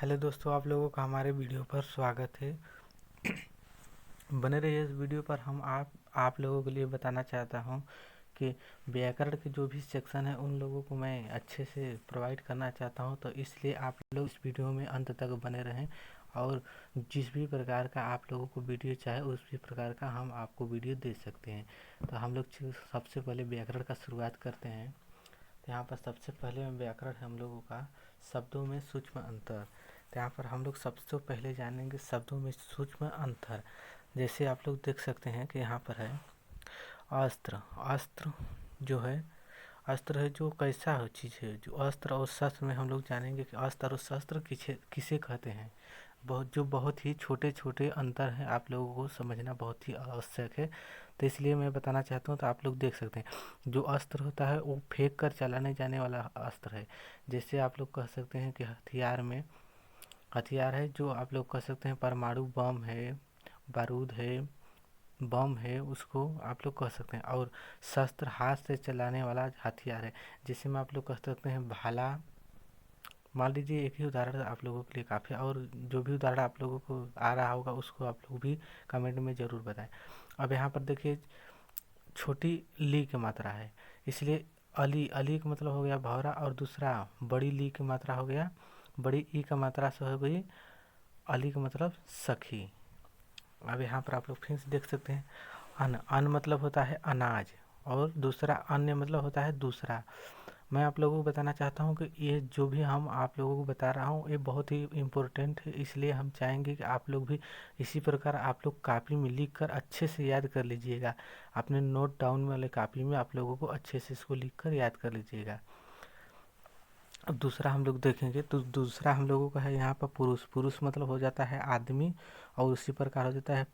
Hello दोस्तों, आप लोगों का हमारे वीडियो पर स्वागत है। बने रहिए इस वीडियो पर। हम आप लोगों के लिए बताना चाहता हूं कि व्याकरण के जो भी सेक्शन है उन लोगों को मैं अच्छे से प्रोवाइड करना चाहता हूं, तो इसलिए आप लोग इस वीडियो में अंत तक बने रहें। और जिस भी प्रकार का आप लोगों को वीडियो चाहे उस भी प्रकार का हम आपको वीडियो दे सकते हैं। तो हम लोग सबसे पहले व्याकरण का शुरुआत करते हैं। तो यहाँ पर सबसे पहले व्याकरण है हम लोगों का शब्दों में सूक्ष्म अंतर। तो यहाँ पर हम लोग सबसे पहले जानेंगे शब्दों में सूक्ष्म अंतर। जैसे आप लोग देख सकते हैं कि यहाँ पर है अस्त्र। अस्त्र जो है, अस्त्र है जो कैसा हो चीज़ है। जो अस्त्र और शस्त्र में हम लोग जानेंगे कि अस्त्र और शस्त्र किसे किसे कहते हैं। बहुत ही छोटे छोटे अंतर हैं, आप लोगों को समझना बहुत ही आवश्यक है। तो इसलिए मैं बताना चाहता हूँ। तो आप लोग देख सकते हैं जो अस्त्र होता है वो फेंक कर चलाने जाने वाला अस्त्र है। जैसे आप लोग कह सकते हैं कि हथियार है जो आप लोग कह सकते हैं परमाणु बम है, बारूद है, बम है, उसको आप लोग कह सकते हैं। और शस्त्र हाथ से चलाने वाला हथियार है, जिसे में आप लोग कह सकते हैं भाला। मान लीजिए एक ही उदाहरण आप लोगों के लिए काफ़ी है, और जो भी उदाहरण आप लोगों को आ रहा होगा उसको आप लोग भी कमेंट में ज़रूर बताएं। अब यहाँ पर देखिए छोटी ली की मात्रा है, इसलिए अली। अली का मतलब हो गया भौरा, और दूसरा बड़ी ली की मात्रा हो गया, बड़ी ई का मात्रा से हो गई अली का मतलब सखी। अब यहाँ पर आप लोग फिर से देख सकते हैं अन्न। अन्न मतलब होता है अनाज, और दूसरा अन्य मतलब होता है दूसरा। मैं आप लोगों को बताना चाहता हूँ कि ये जो भी हम आप लोगों को बता रहा हूँ ये बहुत ही इम्पोर्टेंट है, इसलिए हम चाहेंगे कि आप लोग भी इसी प्रकार आप लोग कापी में लिख कर अच्छे से याद कर लीजिएगा। अपने नोट डाउन वाले कापी में आप लोगों को अच्छे से इसको लिख कर याद कर लीजिएगा। अब दूसरा हम लोग देखेंगे तो दूसरा हम लोगों का है यहाँ पर पुरुष। पुरुष मतलब हो जाता है आदमी, और उसी प्रकार हो जाता है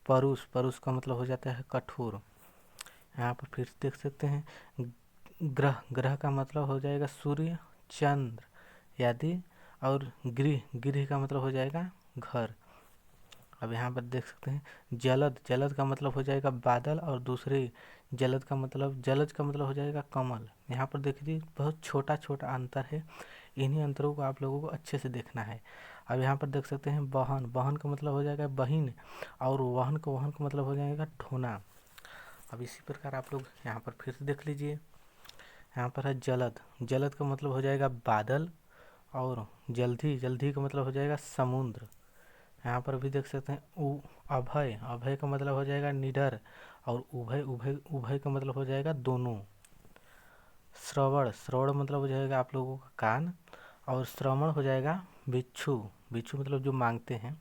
परुष। परुष का मतलब हो जाता है कठोर। यहाँ पर फिर देख सकते हैं ग्रह। ग्रह का मतलब हो जाएगा सूर्य, चंद्र आदि। और गृह। गृह का मतलब हो जाएगा घर। अब यहाँ पर देख सकते हैं जलद। जलद का मतलब हो जाएगा बादल, और दूसरे जलद का मतलब हो जाएगा कमल। यहाँ पर देखिए बहुत छोटा छोटा अंतर है, इन्हीं अंतरों को आप लोगों को अच्छे से देखना है। अब यहाँ पर देख सकते हैं बहन। बहन का मतलब हो जाएगा बहिन, और वहन का मतलब हो जाएगा ढोना। अब इसी प्रकार आप लोग यहाँ पर फिर से देख लीजिए। यहाँ पर है जलद। जलद का मतलब हो जाएगा बादल, और जल्दी। जल्दी का मतलब हो जाएगा समुद्र। यहाँ पर भी देख सकते हैं अभय। अभय का मतलब हो जाएगा निडर, और उभय उभय उभय का मतलब हो जाएगा दोनों। श्रवण। श्रवण मतलब हो जाएगा आप लोगों का कान, और श्रवण हो जाएगा भिक्षु। भिक्षु मतलब जो मांगते हैं।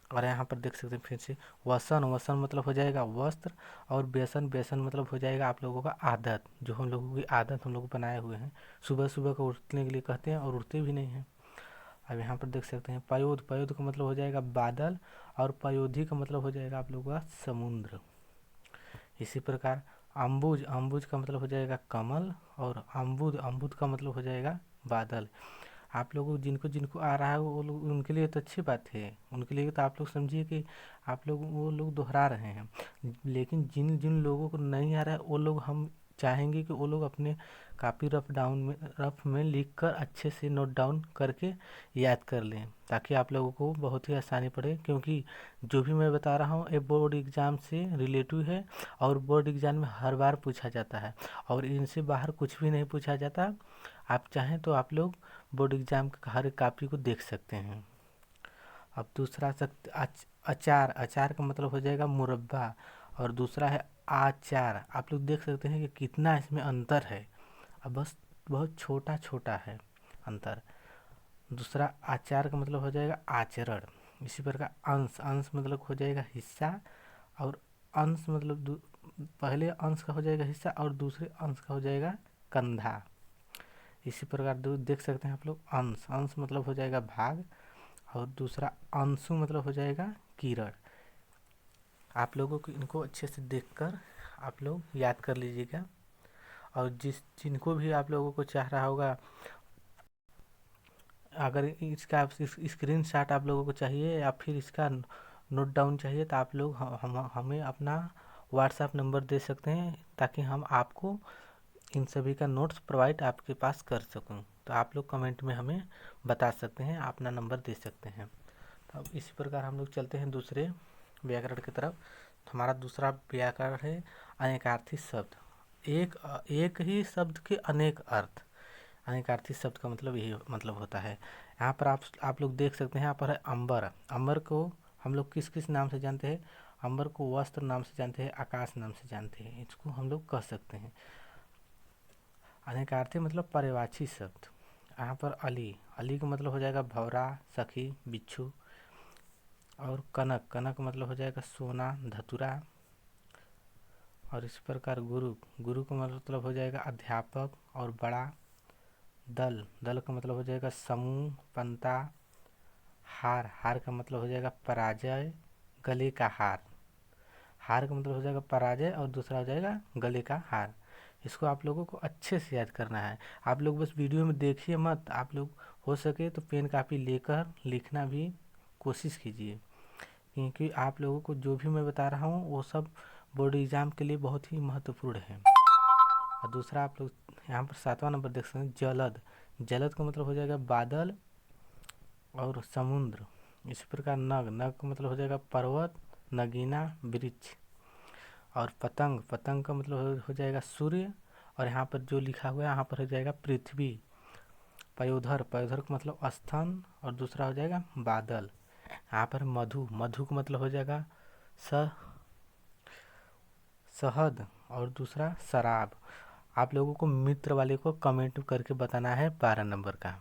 और यहाँ पर देख सकते हैं फिर से वसन। वसन मतलब हो जाएगा वस्त्र, और व्यसन। व्यसन मतलब हो जाएगा आप लोगों का आदत, जो हम लोगों की आदत हम लोग बनाए हुए हैं। सुबह सुबह को उठने के लिए कहते हैं और उठते भी नहीं हैं। अब यहाँ पर देख सकते हैं पयोध। पयोध का मतलब हो जाएगा बादल, और पयोधी का मतलब हो जाएगा आप लोगों का समुद्र। इसी प्रकार अम्बुज। अम्बुज का मतलब हो जाएगा कमल, और अम्बुद। अम्बुद का मतलब हो जाएगा बादल। आप लोगों जिनको जिनको आ रहा है वो लोग, उनके लिए तो अच्छी बात है, उनके लिए तो आप लोग समझिए कि आप लोग वो लोग दोहरा रहे हैं। लेकिन जिन जिन लोगों को नहीं आ रहा है वो लोग, हम चाहेंगे कि वो लोग अपने कापी रफ में लिख कर अच्छे से नोट डाउन करके याद कर लें, ताकि आप लोगों को बहुत ही आसानी पड़े। क्योंकि जो भी मैं बता रहा हूँ ये बोर्ड एग्ज़ाम से रिलेटिव है, और बोर्ड एग्ज़ाम में हर बार पूछा जाता है, और इनसे बाहर कुछ भी नहीं पूछा जाता। आप चाहें तो आप लोग बोर्ड एग्ज़ाम का हर कापी को देख सकते हैं। अब दूसरा अचार। अचार का मतलब हो जाएगा मुरब्बा, और दूसरा है आचार। आप लोग देख सकते हैं कि कितना इसमें अंतर है। अब बस बहुत छोटा छोटा है अंतर। दूसरा आचार का मतलब हो जाएगा आचरण। इसी प्रकार अंश। अंश मतलब हो जाएगा हिस्सा, और अंश मतलब पहले अंश का हो जाएगा हिस्सा, और दूसरे अंश का हो जाएगा कंधा। इसी प्रकार देख सकते हैं आप लोग अंश। अंश मतलब हो जाएगा भाग, और दूसरा अंशु मतलब हो जाएगा किरण। आप लोगों को इनको अच्छे से देखकर आप लोग याद कर लीजिएगा। और जिनको भी आप लोगों को चाह रहा होगा, अगर इसका स्क्रीन शॉट आप लोगों को चाहिए या फिर इसका नोट डाउन चाहिए, तो आप लोग हमें अपना व्हाट्सएप नंबर दे सकते हैं, ताकि हम आपको इन सभी का नोट्स प्रोवाइड आपके पास कर सकूं। तो आप लोग कमेंट में हमें बता सकते हैं, अपना नंबर दे सकते हैं। तो अब इसी प्रकार हम लोग चलते हैं दूसरे व्याकरण की तरफ। तो हमारा दूसरा व्याकरण है अनेकार्थी शब्द। एक ही शब्द के अनेक अर्थ। अनेकार्थी शब्द का मतलब यही मतलब होता है। यहाँ पर आप लोग देख सकते हैं, यहाँ पर है अंबर। अंबर को हम लोग किस किस नाम से जानते हैं? अंबर को वस्त्र नाम से जानते हैं, आकाश नाम से जानते हैं, इसको हम लोग कह सकते हैं। अनेकार्थी मतलब पर्यायवाची शब्द। यहाँ पर अली, अली का मतलब हो जाएगा भौरा, सखी, बिच्छू। और कनक, कनक मतलब हो जाएगा सोना, धतुरा। और इस प्रकार गुरु, गुरु का मतलब हो जाएगा अध्यापक और बड़ा। दल, दल का मतलब हो जाएगा समूह, पंता। हार, हार का मतलब हो जाएगा पराजय, गले का हार। हार का मतलब हो जाएगा पराजय और दूसरा हो जाएगा गले का हार। इसको आप लोगों को अच्छे से याद करना है। आप लोग बस वीडियो में देखिए मत, आप लोग हो सके तो पेन कापी लेकर लिखना भी कोशिश कीजिए, क्योंकि आप लोगों को जो भी मैं बता रहा हूँ वो सब बोर्ड एग्जाम के लिए बहुत ही महत्वपूर्ण है। और दूसरा आप लोग यहाँ पर 7वां नंबर देख सकते हैं जलद। जलद का मतलब हो जाएगा बादल और समुद्र। इसी प्रकार नग, नग का मतलब हो जाएगा पर्वत, नगीना, वृक्ष। और पतंग, पतंग का मतलब हो जाएगा सूर्य। और यहाँ पर जो लिखा हुआ है यहाँ पर हो जाएगा पृथ्वी। पयोधर, पयोधर का मतलब स्तन और दूसरा हो जाएगा बादल। यहाँ पर मधु, मधु का मतलब हो जाएगा शहद और दूसरा शराब। आप लोगों को मित्र वाले को कमेंट करके बताना है 12 नंबर का।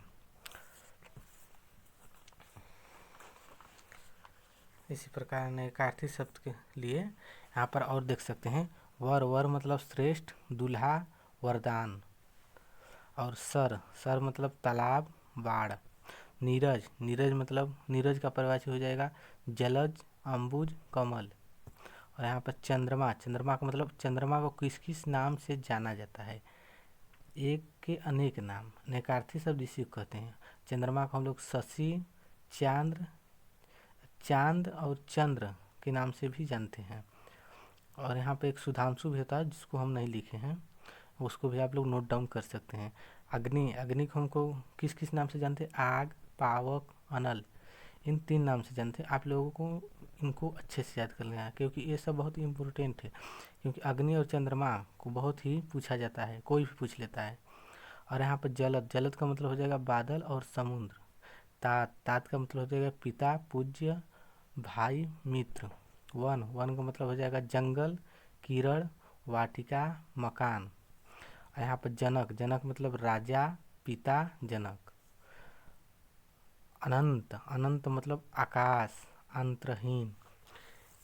इसी प्रकार अनेकार्थी शब्द के लिए यहाँ पर और देख सकते हैं वर, वर मतलब श्रेष्ठ, दूल्हा, वरदान। और सर, सर मतलब तालाब, बाढ़। नीरज, नीरज मतलब नीरज का परिभाषा हो जाएगा जलज, अम्बुज, कमल। और यहाँ पर चंद्रमा, चंद्रमा का मतलब चंद्रमा को किस किस नाम से जाना जाता है? एक के अनेक नाम, अनेकार्थी शब्द इसी को कहते हैं। चंद्रमा को हम लोग शशि, चांद्र, चांद और चंद्र के नाम से भी जानते हैं। और यहाँ पे एक सुधांशु भी होता है जिसको हम नहीं लिखे हैं, उसको भी आप लोग नोट डाउन कर सकते हैं। अग्नि, अग्नि को हमको किस किस नाम से जानते हैं? आग, पावक, अनल। इन 3 नाम से जानते हैं। आप लोगों को इनको अच्छे से याद कर लेना है, क्योंकि ये सब बहुत ही इम्पोर्टेंट है। क्योंकि अग्नि और चंद्रमा को बहुत ही पूछा जाता है, कोई भी पूछ लेता है। और यहाँ पर जलद, जलद का मतलब हो जाएगा बादल और समुद्र। तात, तात का मतलब हो जाएगा पिता, पूज्य, भाई, मित्र। वन, वन का मतलब हो जाएगा जंगल, किरण, वाटिका, मकान। और यहाँ पर जनक, जनक मतलब राजा, पिता, जनक। अनंत, अनंत मतलब आकाश, अंतहीन।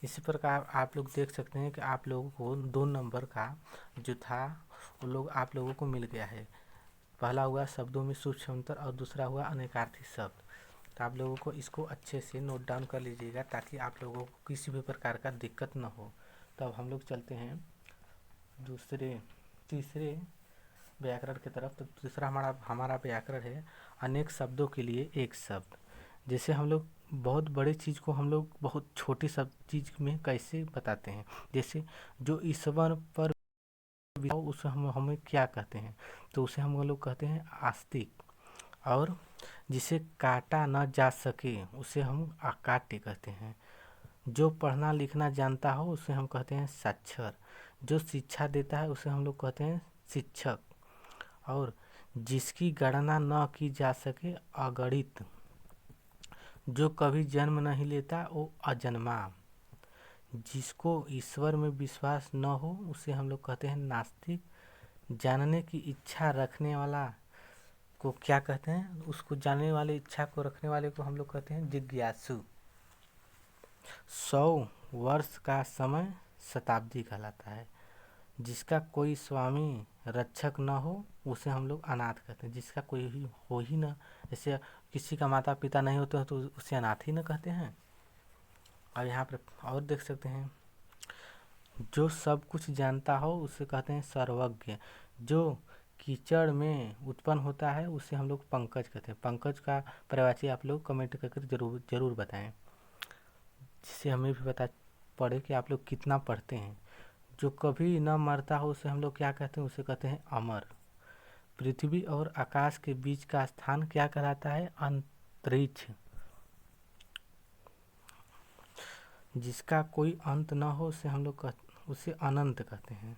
इसी प्रकार आप लोग देख सकते हैं कि आप लोगों को 2 नंबर का जो था वो लोग आप लोगों को मिल गया है। पहला हुआ शब्दों में सूक्ष्म अंतर और दूसरा हुआ अनेकार्थी शब्द। तो आप लोगों को इसको अच्छे से नोट डाउन कर लीजिएगा ताकि आप लोगों को किसी भी प्रकार का दिक्कत न हो। तो अब हम लोग चलते हैं तीसरे व्याकरण की तरफ। तो तीसरा हमारा व्याकरण है अनेक शब्दों के लिए एक शब्द। जैसे हम लोग बहुत बड़े चीज़ को हम लोग बहुत छोटी सब चीज़ में कैसे बताते हैं? जैसे जो ईश्वर पर उसे हमें क्या कहते हैं? तो उसे हम लोग कहते हैं आस्तिक। और जिसे काटा न जा सके उसे हम अकाट्य कहते हैं। जो पढ़ना लिखना जानता हो उसे हम कहते हैं साक्षर। जो शिक्षा देता है उसे हम लोग कहते हैं शिक्षक। और जिसकी गणना न की जा सके अगणित। जो कभी जन्म नहीं लेता वो अजन्मा। जिसको ईश्वर में विश्वास न हो उसे हम लोग कहते हैं नास्तिक। जानने की इच्छा रखने वाला को क्या कहते हैं? उसको जानने वाले इच्छा को रखने वाले को हम लोग कहते हैं जिज्ञासु। 100 वर्ष का समय शताब्दी कहलाता है। जिसका कोई स्वामी रक्षक न हो उसे हम लोग अनाथ कहते हैं। जिसका कोई ही हो ही ना, जैसे किसी का माता पिता नहीं होते तो उसे अनाथ ही न कहते हैं। और यहाँ पर और देख सकते हैं जो सब कुछ जानता हो उसे कहते हैं सर्वज्ञ। जो कीचड़ में उत्पन्न होता है उसे हम लोग पंकज कहते हैं। पंकज का परिभाषा आप लोग कमेंट करके जरूर जरूर बताएं, जिससे हमें भी पता पड़े कि आप लोग कितना पढ़ते हैं। जो कभी न मरता हो उसे हम लोग क्या कहते हैं? उसे कहते हैं अमर। पृथ्वी और आकाश के बीच का स्थान क्या कहलाता है? अंतरिक्ष। जिसका कोई अंत न हो उसे हम लोग उसे अनंत कहते हैं।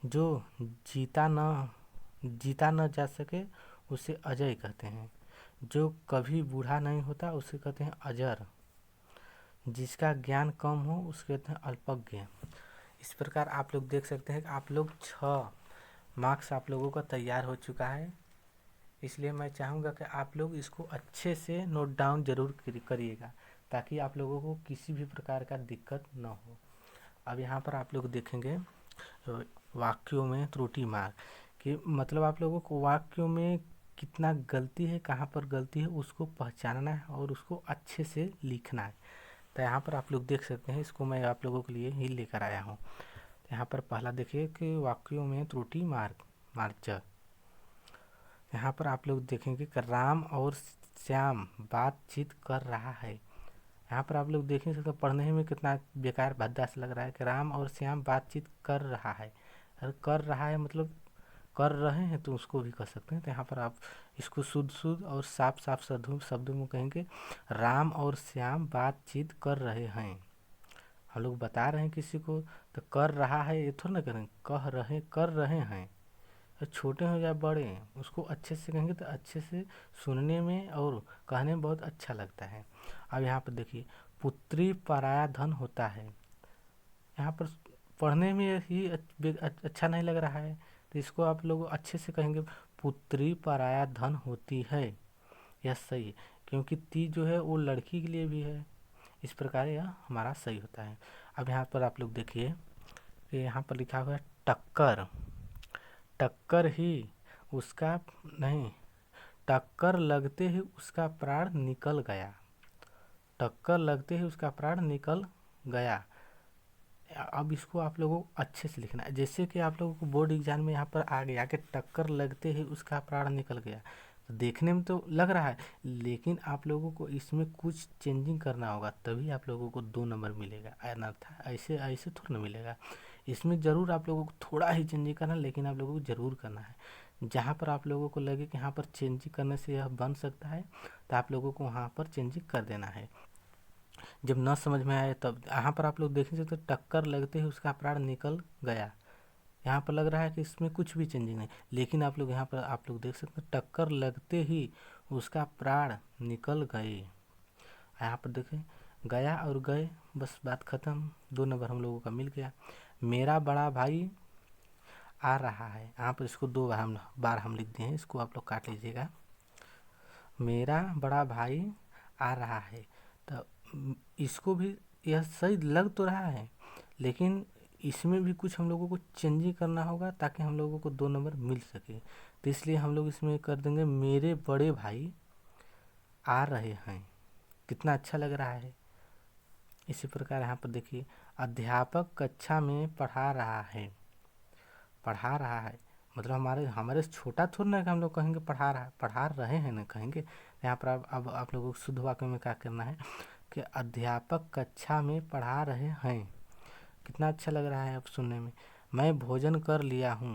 जो जीता न जा सके उसे अजय कहते हैं। जो कभी बूढ़ा नहीं होता उसे कहते हैं अजर। जिसका ज्ञान कम हो उसे कहते हैं अल्पज्ञ। इस प्रकार आप लोग देख सकते हैं कि आप लोग 6 मार्क्स आप लोगों का तैयार हो चुका है। इसलिए मैं चाहूँगा कि आप लोग इसको अच्छे से नोट डाउन जरूर करिएगा, ताकि आप लोगों को किसी भी प्रकार का दिक्कत न हो। अब यहाँ पर आप लोग देखेंगे वाक्यों में त्रुटि मार्ग कि मतलब आप लोगों को वाक्यों में कितना गलती है, कहाँ पर गलती है उसको पहचानना है और उसको अच्छे से लिखना है। तो यहाँ पर आप लोग देख सकते हैं, इसको मैं आप लोगों के लिए ही लेकर आया हूँ। यहाँ पर पहला देखिए कि वाक्यों में त्रुटि मार्ग। यहाँ पर आप लोग देखेंगे कि राम और श्याम बातचीत कर रहा है। यहाँ पर आप लोग देखेंगे तो पढ़ने में कितना बेकार भद्दा सा लग रहा है कि राम और श्याम बातचीत कर रहा है। अगर कर रहा है मतलब कर रहे हैं तो उसको भी कर सकते हैं। तो यहाँ पर आप इसको शुद्ध और साफ शब्दों में कहेंगे राम और श्याम बातचीत कर रहे हैं। हम लोग बता रहे हैं किसी को तो कर रहा है ये थोड़ा ना करें, कर रहे हैं। छोटे हो या बड़े उसको अच्छे से कहेंगे तो अच्छे से सुनने में और कहने में बहुत अच्छा लगता है। अब यहाँ पर देखिए पुत्री पराया धन होता है। यहाँ पर पढ़ने में ही अच्छा नहीं लग रहा है, तो इसको आप लोग अच्छे से कहेंगे पुत्री पराया धन होती है। यह सही है, क्योंकि ती जो है वो लड़की के लिए भी है। इस प्रकार यह हमारा सही होता है। अब यहाँ पर आप लोग देखिए कि यहाँ पर लिखा हुआ है टक्कर ही उसका नहीं, टक्कर लगते ही उसका प्राण निकल गया। टक्कर लगते ही उसका प्राण निकल गया। अब इसको आप लोगों को अच्छे से लिखना है। जैसे कि आप लोगों को बोर्ड एग्जाम में यहाँ पर आ गया कि टक्कर लगते ही उसका प्राण निकल गया, तो देखने में तो लग रहा है, लेकिन आप लोगों को इसमें कुछ चेंजिंग करना होगा, तभी आप लोगों को 2 नंबर मिलेगा। अन्यथा ऐसे ऐसे थोड़ा ना मिलेगा। इसमें ज़रूर आप लोगों को थोड़ा ही चेंजिंग करना है, लेकिन आप लोगों को ज़रूर करना है। जहाँ पर आप लोगों को लगे कि यहाँ पर चेंजिंग करने से यह बन सकता है, तो आप लोगों को वहाँ पर चेंजिंग कर देना है। जब न समझ में आए तब यहाँ पर आप लोग देखेंगे तो टक्कर लगते ही उसका प्राण निकल गया। यहाँ पर लग रहा है कि इसमें कुछ भी चेंजिंग नहीं, लेकिन आप लोग यहाँ पर आप लोग देख सकते हैं टक्कर लगते ही उसका प्राण निकल गए। यहाँ पर देखें गया और गए, बस बात खत्म। 2 नंबर हम लोगों का मिल गया। मेरा बड़ा भाई आ रहा है। यहाँ पर इसको 2 बार हम लिख दिए हैं, इसको आप लोग काट लीजिएगा। मेरा बड़ा भाई आ रहा है, तो इसको भी यह सही लग तो रहा है, लेकिन इसमें भी कुछ हम लोगों को चेंजिंग करना होगा ताकि हम लोगों को 2 नंबर मिल सके। तो इसलिए हम लोग इसमें कर देंगे मेरे बड़े भाई आ रहे हैं। कितना अच्छा लग रहा है। इसी प्रकार यहाँ पर देखिए अध्यापक कक्षा में पढ़ा रहा है मतलब हमारे से छोटा थोड़ा ना कि हम लोग कहेंगे पढ़ा रहे हैं ना कहेंगे। यहाँ पर अब आप लोगों को शुद्ध वाक्य में क्या करना है कि अध्यापक कक्षा में पढ़ा रहे हैं। कितना अच्छा लग रहा है अब सुनने में। मैं भोजन कर लिया हूँ।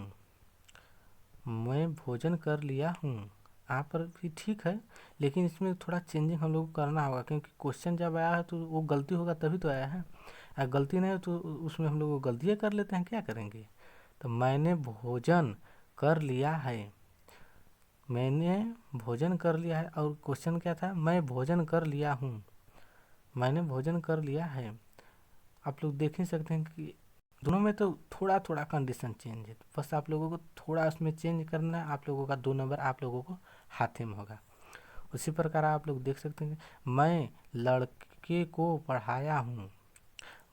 यहाँ पर भी ठीक है, लेकिन इसमें थोड़ा चेंजिंग हम लोग को करना होगा, क्योंकि क्वेश्चन जब आया है तो वो गलती होगा तभी तो आया है। अगर गलती नहीं हो तो उसमें हम लोग गलतियाँ कर लेते हैं, क्या करेंगे। तो मैंने भोजन कर लिया है। मैंने भोजन कर लिया है और क्वेश्चन क्या था, मैं भोजन कर लिया हूँ। मैंने भोजन कर लिया है। आप लोग देख ही सकते हैं कि दोनों में तो थोड़ा थोड़ा कंडीशन चेंज है, बस आप लोगों को थोड़ा उसमें चेंज करना है। आप लोगों का 2 नंबर आप लोगों को हाथे में होगा। उसी प्रकार आप लोग देख सकते हैं मैं लड़के को पढ़ाया हूँ।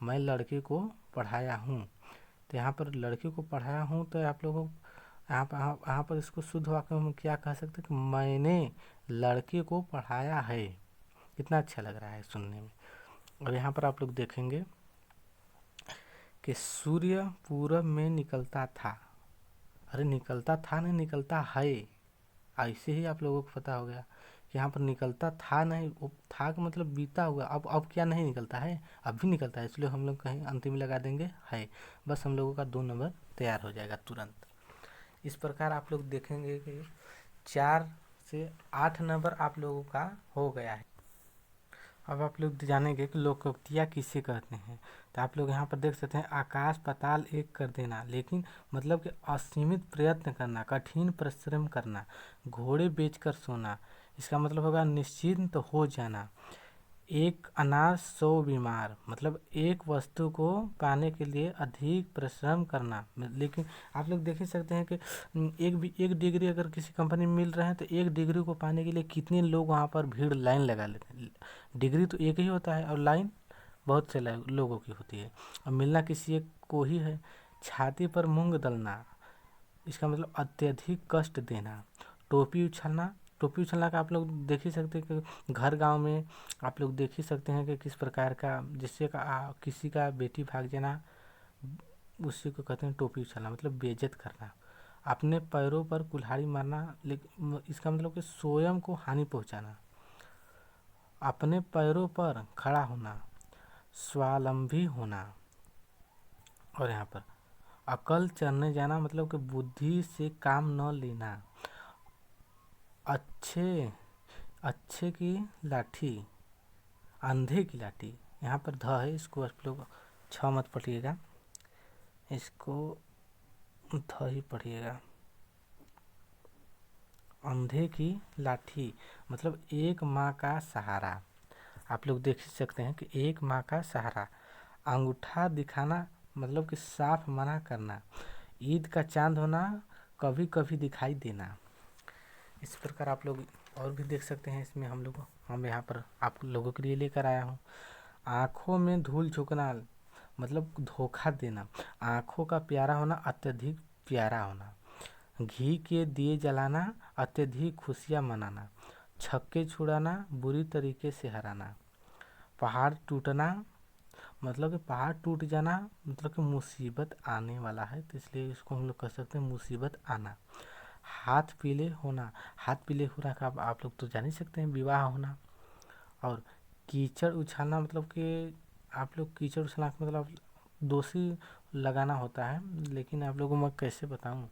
मैं लड़के को पढ़ाया हूँ, तो यहाँ पर लड़के को पढ़ाया हूँ, तो आप लोगों यहाँ पर इसको शुद्ध वाक्य में क्या कह सकते हैं कि मैंने लड़के को पढ़ाया है। कितना अच्छा लग रहा है सुनने में। और यहाँ पर आप लोग देखेंगे कि सूर्य पूरब में निकलता था। अरे निकलता था नहीं, निकलता है। ऐसे ही आप लोगों को पता हो गया कि यहाँ पर निकलता था नहीं, वो था का मतलब बीता हुआ। अब क्या नहीं निकलता है, अब भी निकलता है, इसलिए हम लोग कहीं अंतिम में लगा देंगे है। बस हम लोगों का 2 नंबर तैयार हो जाएगा तुरंत। इस प्रकार आप लोग देखेंगे कि 4 से 8 नंबर आप लोगों का हो गया है। अब आप लोग जानेंगे कि लोकोक्तियाँ किसे कहते हैं। तो आप लोग यहाँ पर देख सकते हैं, आकाश पाताल एक कर देना, लेकिन मतलब कि असीमित प्रयत्न करना, कठिन परिश्रम करना, घोड़े बेचकर सोना, इसका मतलब होगा निश्चिंत हो जाना। एक अनार 100 बीमार, मतलब एक वस्तु को पाने के लिए अधिक परिश्रम करना। लेकिन आप लोग देख ही सकते हैं कि एक डिग्री अगर किसी कंपनी में मिल रहा है तो एक डिग्री को पाने के लिए कितने लोग वहाँ पर भीड़ लाइन लगा लेते हैं। डिग्री तो एक ही होता है और लाइन बहुत से लोगों की होती है, और मिलना किसी एक को ही है। छाती पर मूंग दलना, इसका मतलब अत्यधिक कष्ट देना। टोपी उछलना, टोपी उछलना का आप लोग देख ही सकते हैं कि घर गांव में आप लोग देख ही सकते हैं कि किस प्रकार का, जिससे का किसी का बेटी भाग जाना, उसी को कहते हैं टोपी उछलना, मतलब बेइज्जत करना। अपने पैरों पर कुल्हाड़ी मारना, लेकिन इसका मतलब कि स्वयं को हानि पहुंचाना। अपने पैरों पर खड़ा होना, स्वावलंबी होना। और यहाँ पर अकल चढ़ने जाना, मतलब कि बुद्धि से काम न लेना। अच्छे अच्छे की लाठी, अंधे की लाठी, यहाँ पर ध है, इसको आप लोग छ मत पढ़िएगा, इसको ध ही पढ़िएगा। अंधे की लाठी मतलब एक माँ का सहारा। आप लोग देख ही सकते हैं कि एक माँ का सहारा। अंगूठा दिखाना मतलब कि साफ मना करना। ईद का चांद होना, कभी कभी दिखाई देना। इस प्रकार आप लोग और भी देख सकते हैं। इसमें हम यहाँ पर आप लोगों के लिए लेकर आया हूँ। आँखों में धूल झोंकना मतलब धोखा देना। आँखों का प्यारा होना, अत्यधिक प्यारा होना। घी के दिए जलाना, अत्यधिक खुशियाँ मनाना। छक्के छुड़ाना, बुरी तरीके से हराना। पहाड़ टूटना मतलब कि पहाड़ टूट जाना, मतलब कि मुसीबत आने वाला है, तो इसलिए इसको हम लोग कह सकते हैं मुसीबत आना। हाथ पीले होना, हाथ पीले होना का आप लोग तो जान ही सकते हैं, विवाह होना। और कीचड़ उछालना मतलब कि आप लोग कीचड़ उछालना का मतलब दोषी लगाना होता है, लेकिन आप लोगों को मैं कैसे बताऊं,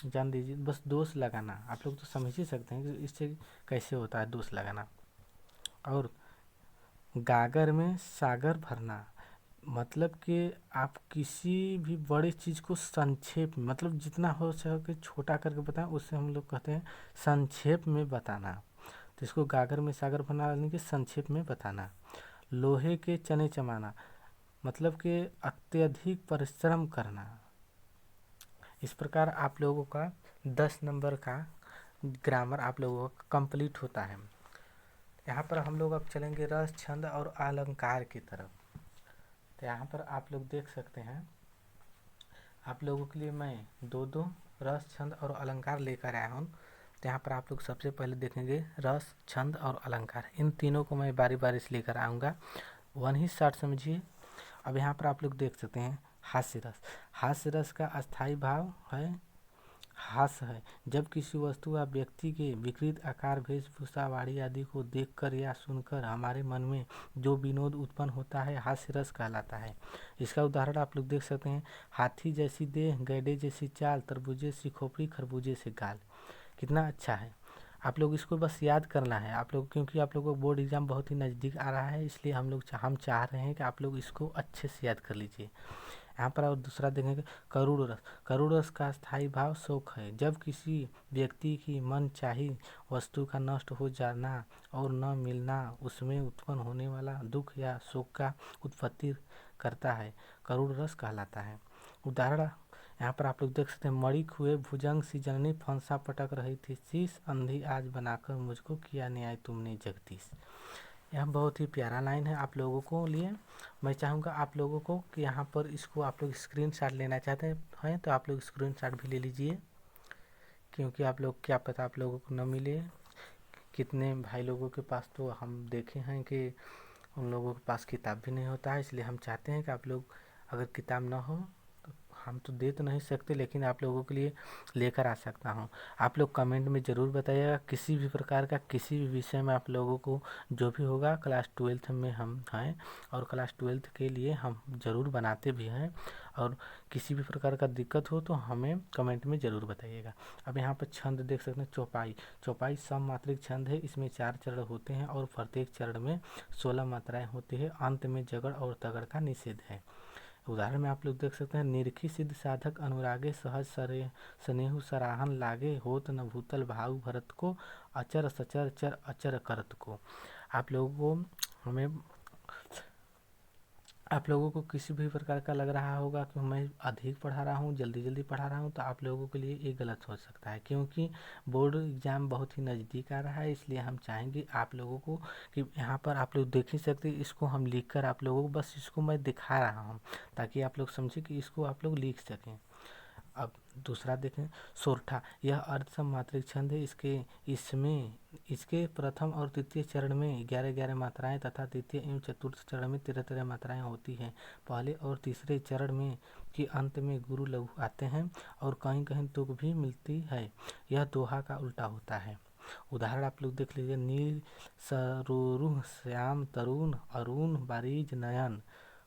जान दीजिए, बस दोष लगाना। आप लोग तो समझ ही सकते हैं कि इससे कैसे होता है दोष लगाना। और गागर में सागर भरना मतलब कि आप किसी भी बड़ी चीज़ को संक्षेप में, मतलब जितना हो सके छोटा करके बताएं, उससे हम लोग कहते हैं संक्षेप में बताना। तो इसको गागर में सागर भरना यानी कि संक्षेप में बताना। लोहे के चने चमाना मतलब कि अत्यधिक परिश्रम करना। इस प्रकार आप लोगों का 10 नंबर का ग्रामर आप लोगों का कंप्लीट होता है। यहाँ पर हम लोग अब चलेंगे रस, छंद और अलंकार की तरफ। तो यहाँ पर आप लोग देख सकते हैं, आप लोगों के लिए मैं दो दो रस, छंद और अलंकार लेकर आया हूँ। तो यहाँ पर आप लोग सबसे पहले देखेंगे रस, छंद और अलंकार। इन तीनों को मैं बारी बारी से लेकर आऊँगा, वन ही शॉट समझिए। अब यहाँ पर आप लोग देख सकते हैं हास्य रस। हास्य रस का अस्थाई भाव है हास्य है। जब किसी वस्तु या व्यक्ति के विकृत आकार, वेशभूषा, वाणी आदि को देखकर या सुनकर हमारे मन में जो विनोद उत्पन्न होता है, हास्य रस कहलाता है। इसका उदाहरण आप लोग देख सकते हैं, हाथी जैसी देह, गैडे जैसी चाल, तरबूजे सी खोपड़ी, खरबूजे से गाल। कितना अच्छा है। आप लोग इसको बस याद करना है आप लोग, क्योंकि आप लोगों को बोर्ड एग्जाम बहुत ही नज़दीक आ रहा है, इसलिए हम चाह रहे हैं कि आप लोग इसको अच्छे से याद कर लीजिए। यहाँ पर और दूसरा देखेंगे करुण रस। करुण रस का स्थायी भाव शोक है। जब किसी व्यक्ति की मन चाही वस्तु का नष्ट हो जाना और न मिलना उसमें उत्पन्न होने वाला दुख या शोक का उत्पत्ति करता है, करुण रस कहलाता है। उदाहरण यहाँ पर आप लोग देख सकते हैं, मणि खुए भुजंग सी जननी, फंसा पटक रही थी शीश, अंधी आज बनाकर मुझको किया न्याय तुमने जगदीश। यह बहुत ही प्यारा लाइन है आप लोगों को लिए। मैं चाहूँगा आप लोगों को कि यहाँ पर इसको आप लोग स्क्रीनशॉट लेना चाहते हैं तो आप लोग स्क्रीनशॉट भी ले लीजिए, क्योंकि आप लोग क्या पता आप लोगों को न मिले। कितने भाई लोगों के पास तो हम देखे हैं कि उन लोगों के पास किताब भी नहीं होता है, इसलिए हम चाहते हैं कि आप लोग अगर किताब ना हो तो हम तो दे तो नहीं सकते, लेकिन आप लोगों के लिए लेकर आ सकता हूँ। आप लोग कमेंट में ज़रूर बताइएगा, किसी भी प्रकार का किसी भी विषय में आप लोगों को जो भी होगा। क्लास 12th में हम हैं और क्लास 12th के लिए हम ज़रूर बनाते भी हैं, और किसी भी प्रकार का दिक्कत हो तो हमें कमेंट में ज़रूर बताइएगा। अब यहाँ पर छंद देख सकते हैं, चौपाई। चौपाई सममात्रिक छंद है, इसमें 4 चरण होते हैं और प्रत्येक चरण में 16 मात्राएं होती है। अंत में जगड़ और तगड़ का निषेध है। उदाहरण में आप लोग देख सकते हैं, निरखी सिद्ध साधक अनुरागे सहज सरे स्नेहु सराहन लागे, होत न भूतल भाव भरत को, अचर सचर चर अचर करत को। आप लोगों को हमें आप लोगों को किसी भी प्रकार का लग रहा होगा कि मैं अधिक पढ़ा रहा हूँ, जल्दी जल्दी पढ़ा रहा हूँ, तो आप लोगों के लिए ये गलत हो सकता है, क्योंकि बोर्ड एग्ज़ाम बहुत ही नज़दीक आ रहा है। इसलिए हम चाहेंगे आप लोगों को कि यहाँ पर आप लोग देख ही सकते, इसको हम लिख कर आप लोगों को बस इसको मैं दिखा रहा हूँ ताकि आप लोग समझें कि इसको आप लोग लिख सकें। अब दूसरा देखें, सोरठा। यह अर्ध सममात्रिक छंद है। इसके प्रथम और तृतीय चरण में 11-11 मात्राएं तथा तृतीय एवं चतुर्थ चरण में 13-13 मात्राएं होती हैं। पहले और तीसरे चरण में के अंत में गुरु लघु आते हैं और कहीं कहीं तुक भी मिलती है। यह दोहा का उल्टा होता है। उदाहरण आप लोग देख लीजिए, नील सरोरुह श्याम तरुण अरुण बारीज नयन,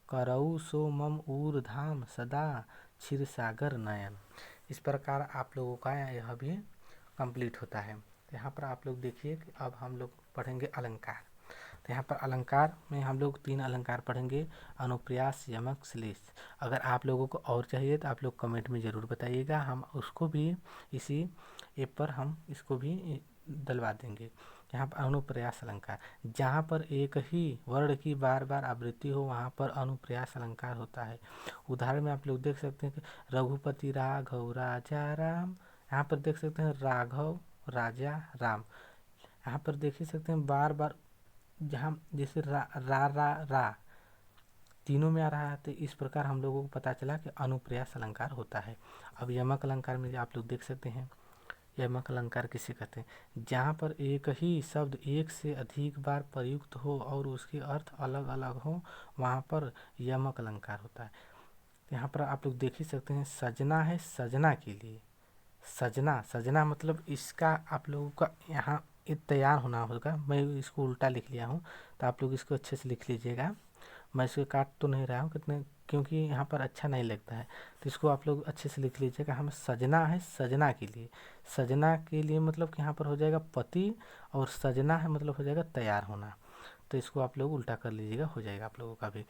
करऊ सो मम ऊर धाम सदा क्षीर सागर नयन। इस प्रकार आप लोगों का यह भी कंप्लीट होता है। यहाँ पर आप लोग देखिए कि अब हम लोग पढ़ेंगे अलंकार। तो यहाँ पर अलंकार में हम लोग 3 अलंकार पढ़ेंगे, अनुप्रास, यमक, श्लेष। अगर आप लोगों को और चाहिए तो आप लोग कमेंट में ज़रूर बताइएगा, हम उसको भी इसी ऐप पर हम इसको भी डलवा देंगे। यहाँ पर अनुप्रास अलंकार, जहाँ पर एक ही वर्ण की बार बार आवृत्ति हो वहाँ पर अनुप्रास अलंकार होता है। उदाहरण में आप लोग देख सकते हैं कि रघुपति राघव राजा राम। यहाँ पर देख सकते हैं राघव राजा राम। यहाँ पर देख ही सकते हैं बार बार जहाँ जैसे रा रा रा रा तीनों में आ रहा है, तो इस प्रकार हम लोगों को पता चला कि अनुप्रास अलंकार होता है। अब यमक अलंकार में आप लोग देख सकते हैं, यमक अलंकार किसे कहते हैं, जहाँ पर एक ही शब्द एक से अधिक बार प्रयुक्त हो और उसके अर्थ अलग अलग हो वहाँ पर यमक अलंकार होता है। यहाँ पर आप लोग देख ही सकते हैं, सजना है सजना के लिए। सजना सजना मतलब इसका आप लोगों का यहाँ ये तैयार होना होगा। मैं इसको उल्टा लिख लिया हूँ, तो आप लोग इसको अच्छे से लिख लीजिएगा। मैं इसको काट तो नहीं रहा हूँ कितने, क्योंकि यहाँ पर अच्छा नहीं लगता है, तो इसको आप लोग अच्छे से लिख लीजिएगा। हमें सजना है सजना के लिए। सजना के लिए मतलब कि यहाँ पर हो जाएगा पति, और सजना है मतलब हो जाएगा तैयार होना। तो इसको आप लोग उल्टा कर लीजिएगा, हो जाएगा आप लोगों का भी।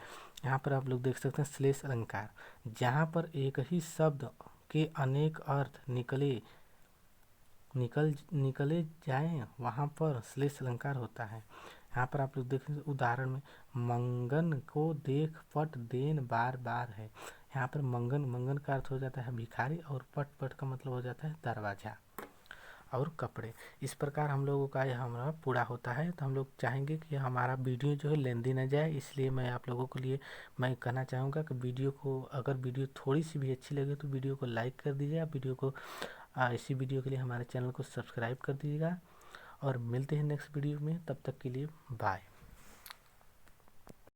यहाँ पर आप लोग देख सकते हैं श्लेष अलंकार, जहाँ पर एक ही शब्द के अनेक अर्थ निकले जाएं वहाँ पर श्लेष अलंकार होता है। यहाँ पर आप लोग देखें, उदाहरण में मंगन को देख पट देन बार बार है। यहाँ पर मंगन का अर्थ हो जाता है भिखारी, और पट का मतलब हो जाता है दरवाजा और कपड़े। इस प्रकार हम लोगों का यह हमारा पूरा होता है। तो हम लोग चाहेंगे कि हमारा वीडियो जो है लेंदी न जाए, इसलिए मैं आप लोगों के लिए मैं कहना चाहूँगा कि वीडियो को, अगर वीडियो थोड़ी सी भी अच्छी लगे तो वीडियो को लाइक कर दीजिए। वीडियो को इसी वीडियो के लिए हमारे चैनल को सब्सक्राइब कर दीजिएगा, और मिलते हैं नेक्स्ट वीडियो में। तब तक के लिए बाय।